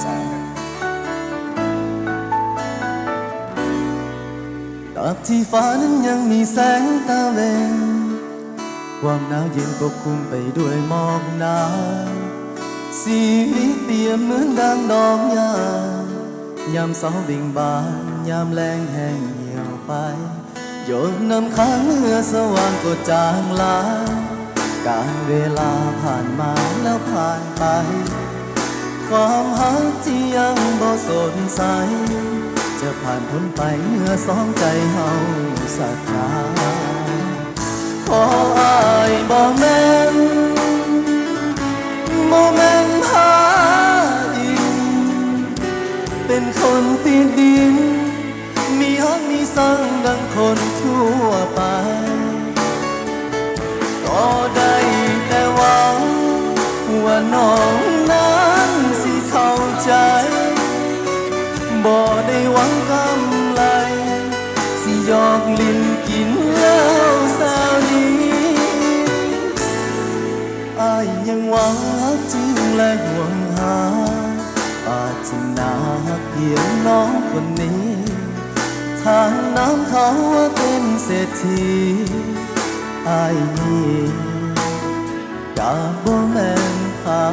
ใจตราบที่ฟ้านั้นยังมีแสงตะเวนความหนาวเย็นปกคลุมไปด้วยหมอกหนาชีวิตเปรียบเหมือนดังดอกหญ้ายามเสาเบ่งบานยามแรงแห้งเหี่ยวไปหยดน้ำค้างเมื่อสว่างก็จางลายการเวลาผ่านมาแล้วผ่านไปความหักที่ยังบ่สดใสจะผ่านพ้นไปเมื่อสองใจเฮาศรัทธาขออ้ายบ่แม่นหาอินเป็นคนติดดินมีฮักมีสังดังคนทั่วไปก็ได้แต่หวังว่าน้องนั้นสิเข้าใจบ่ได้หวังกำไรสิหยอกลิ้นกินแล้วสาวนี้อ้ายยังหวังฮักจริงและห่วงหาปรารถนาเพียงน้องคนนี้ทานน้ำเขาว่าเป็นเศรษฐีอ้ายนี่กะบ่แม่นหา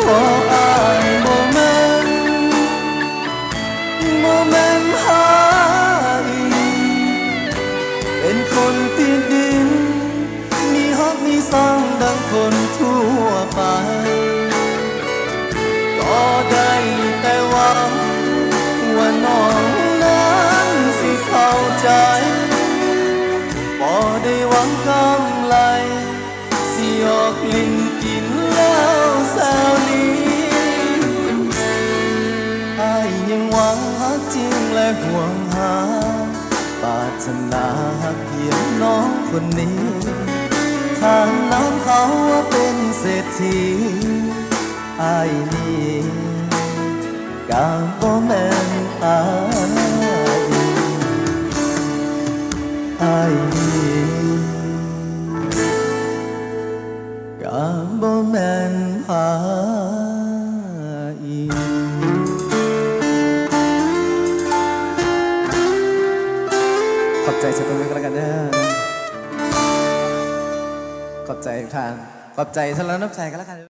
ขออ้ายบ่แม่นหาอินเป็นคนติดดินมีฮักมีสังดังคนทั่วไปก็ได้แต่หวังว่าน้องนั้นสิเข้าใจบ่ได้หวังกำไรสิหยอกลิ้นกินแล้วสาวนี้อ้ายยังหวังฮักจริงและห่วงหาปรารถนาฮักเพียงน้องคนนี้ทางน้ำเขาว่าเป็นเศรษฐีอ้ายนี่กะบ่แม่นอ้ายนี่กะบ่แม่นหาอินขอบใจเสียตัวเล็กแล้วกันเด้อขอบใจทุกท่านขอบใจสำหรับน้ำใจกันแล้วกัน